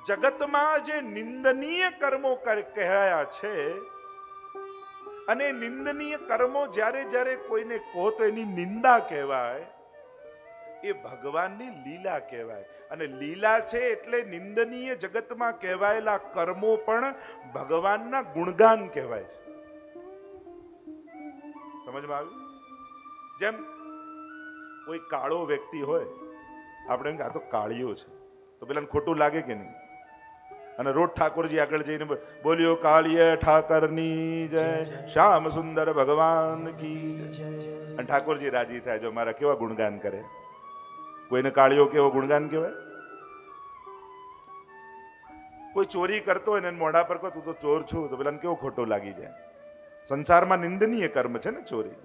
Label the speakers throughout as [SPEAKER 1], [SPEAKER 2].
[SPEAKER 1] જગતમાં જે નિંદનીય કર્મો કહેવાયા છે, અને નિંદનીય કર્મો જ્યારે જ્યારે કોઈને કહો તો એની નિંદા કહેવાય, એ ભગવાનની લીલા કહેવાય. અને લીલા છે એટલે નિંદનીય જગતમાં કહેવાયેલા કર્મો પણ ભગવાનના ગુણગાન કહેવાય છે. સમજમાં આવ્યું? જેમ કોઈ કાળો વ્યક્તિ હોય, આપણે એમ કે આ તો કાળિયો છે, તો પેલા ખોટું લાગે કે નહીં? અને રોજ ઠાકોરજી આગળ જઈને બોલ્યો કાળિય ઠાકરની જય, શ્યામ સુંદર ભગવાન કી જય, અને ઠાકોરજી રાજી થાય. જો મારા કેવા ગુણગાન કરે. કોઈને કાળિયો કેવો ગુણગાન કહેવાય? કોઈ ચોરી કરતો હોય ને મોઢા પર કહો તું તો ચોર છું, તો પેલા કેવો ખોટો લાગી જાય. સંસારમાં નિંદનીય કર્મ છે ને ચોરી.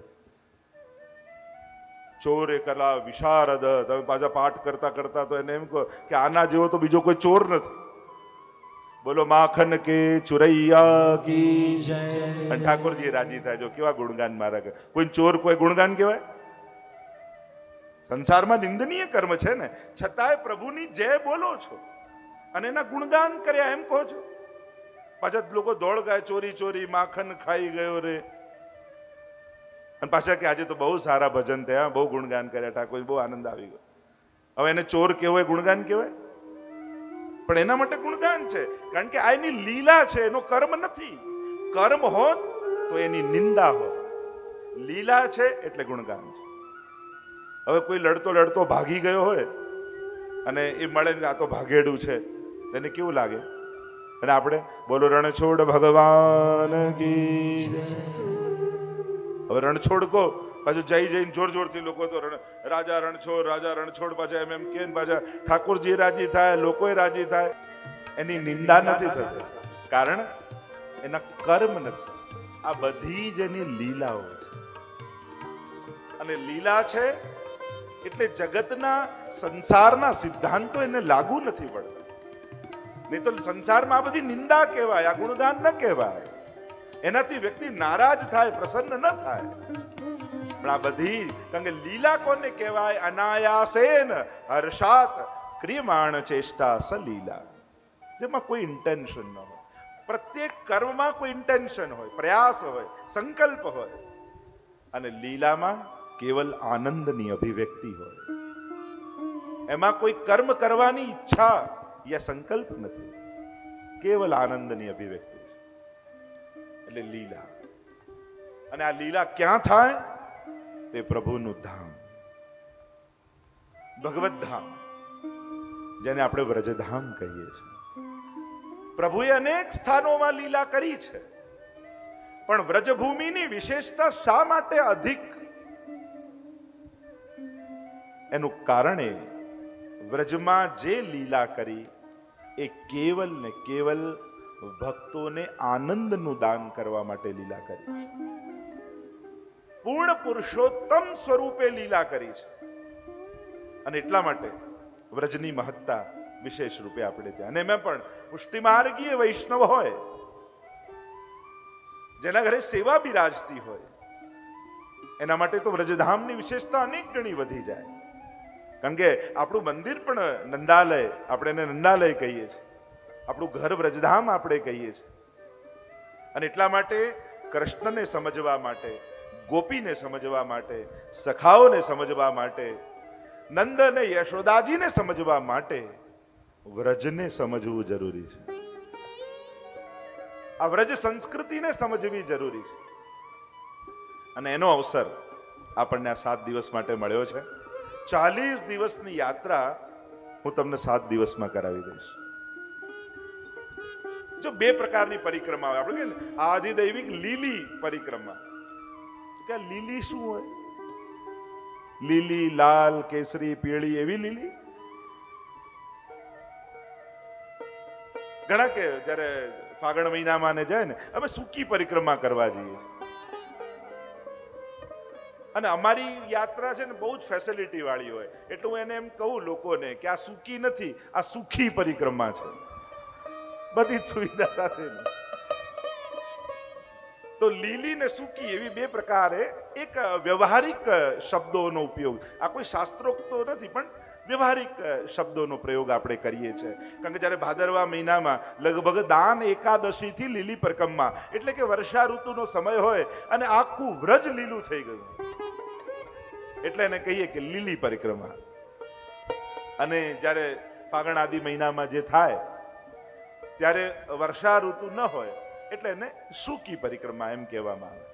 [SPEAKER 1] ચોર એ કલા વિશારદ. તમે પાછા પાઠ કરતા કરતા તો એને એમ કહો કે આના જેવો તો બીજો કોઈ ચોર નથી. બોલો માખન કે ચુરૈયા કી જય, અને ઠાકોરજી રાજી થાય. જો કેવા ગુણગાન મારા કરે. કોઈ ચોર કોઈ ગુણગાન કહેવાય? સંસારમાં નિંદનીય કર્મ છે ને, છતાંય પ્રભુની જય બોલો છો અને એના ગુણગાન કર્યા એમ કહો છો. પાછા લોકો દોડ ગાય ચોરી ચોરી માખન ખાઈ ગયો રે, અને પાછા કે આજે તો બહુ સારા ભજન થયા, બહુ ગુણગાન કર્યા ઠાકોર, બહુ આનંદ આવી ગયો. હવે એને ચોર કહેવાય, ગુણગાન કહેવાય? પણ એના માટે ગુણગાન છે, કારણ કે આ એની લીલા છે, એનો કર્મ નથી. કર્મ હોત તો એની નિંદા હોત. લીલા છે એટલે ગુણગાન છે. હવે કોઈ લડતો લડતો ભાગી ગયો હોય અને એ મળે આ તો ભાગેડું છે, તેને કેવું લાગે? અને આપણે બોલો રણછોડ ભગવાન કી. હવે રણછોડ કહો, પાછું જઈ જઈને જોર જોરથી લોકો તો રાજા રણછોડ પાછા એમ કે પાછા ઠાકોરજી રાજી થાય, લોકોય રાજી થાય. એની નિંદા નથી થતી, કારણ એના કર્મ નથી. આ બધી જ એની લીલાઓ છે. અને લીલા છે એટલે જગતના સંસારના સિદ્ધાંતો એને લાગુ નથી પડતા. નહીં તો સંસારમાં આ બધી નિંદા કહેવાય, આ ગુણગાન ન કહેવાય. એનાથી વ્યક્તિ નારાજ થાય, પ્રસન્ન ન થાય. પણ આ બધી, કારણ કે લીલા કોને કહેવાય? અનાયાસેન હર્ષાત ક્રિયમાણ ચેષ્ટા સલીલા, જેમાં કોઈ ઇન્ટેન્શન ન હોય. પ્રત્યેક કર્મમાં કોઈ ઇન્ટેન્શન હોય, પ્રયાસ હોય, સંકલ્પ હોય. અને લીલામાં કેવલ આનંદની અભિવ્યક્તિ હોય. એમાં કોઈ કર્મ કરવાની ઈચ્છા યા સંકલ્પ નથી, કેવલ આનંદની અભિવ્યક્તિ છે. એટલે લીલા. અને આ લીલા ક્યાં થાય? તે પ્રભુનું ધામ, ભગવત ધામ, જેને આપણે વ્રજધામ કહીએ છીએ. પ્રભુએ અનેક સ્થાનોમાં લીલા કરી છે, પણ વ્રજભૂમિની વિશેષતા શા માટે અધિક? એનું કારણ એ, વ્રજમાં જે લીલા કરી એ કેવલ ને કેવલ ભક્તોને આનંદનું દાન કરવા માટે લીલા કરી છે. પૂર્ણ પુરુષોત્તમ સ્વરૂપે લીલા કરી છે. અને એટલા માટે વ્રજની મહત્તા વિશેષ રૂપે આપણે ત્યાં. અને એમાં પણ પુષ્ટિમાર્ગીય વૈષ્ણવ હોય, જેના ઘરે સેવા બિરાજતી હોય, એના માટે તો વ્રજધામની વિશેષતા અનેક ગણી વધી જાય. કારણ કે આપણું મંદિર પણ નંદાલય, આપણે એને નંદાલય કહીએ છીએ. આપણું ઘર વ્રજધામ આપણે કહીએ છીએ. અને એટલા માટે કૃષ્ણને સમજવા માટે, ગોપીને સમજવા માટે, સખાઓને સમજવા માટે, નંદ અને યશોદાજીને સમજવા માટે વ્રજને સમજવું જરૂરી છે. આ વ્રજ સંસ્કૃતિને સમજવી જરૂરી છે. અને એનો અવસર આપણને આ 7 દિવસ માટે મળ્યો છે. 40 દિવસની યાત્રા હું તમને 7 દિવસમાં કરાવી દઈશ. જો 2 પ્રકારની પરિક્રમા હોય, આપણે કહીએ ને આધિદૈવિક લીલી પરિક્રમા. કે લીલી શું હોય? લીલી, લાલ, કેસરી, પીળી, એવી લીલી. ઘણા કે જયારે ફાગણ મહિનામાં ને જાય ને, અમે સૂકી પરિક્રમા કરવા જઈએ. અને અમારી યાત્રા છે ને બહુ જ ફેસિલિટી વાળી હોય, એટલે હું એને એમ કહું લોકોને કે આ સૂકી નથી, આ સુખી પરિક્રમા છે, બધી જ સુવિધા સાથે. તો લીલી ને સૂકી એવી 2 પ્રકારે એક વ્યવહારિક શબ્દોનો ઉપયોગ. આ કોઈ શાસ્ત્રોક્ત નથી, પણ વ્યવહારિક શબ્દોનો પ્રયોગ આપણે કરીએ છીએ. કારણ કે જ્યારે ભાદરવા મહિનામાં લગભગ દાન એકાદશીથી લીલી પરિક્રમા એટલે કે વર્ષા ઋતુનો સમય હોય અને આખું વ્રજ લીલું થઈ ગયું એટલે એને કહીએ કે લીલી પરિક્રમા. અને જ્યારે ફાગણ આદિ મહિનામાં જે થાય ત્યારે વર્ષા ઋતુ ન હોય એટલે એને સૂકી પરિક્રમા એમ કહેવામાં આવે.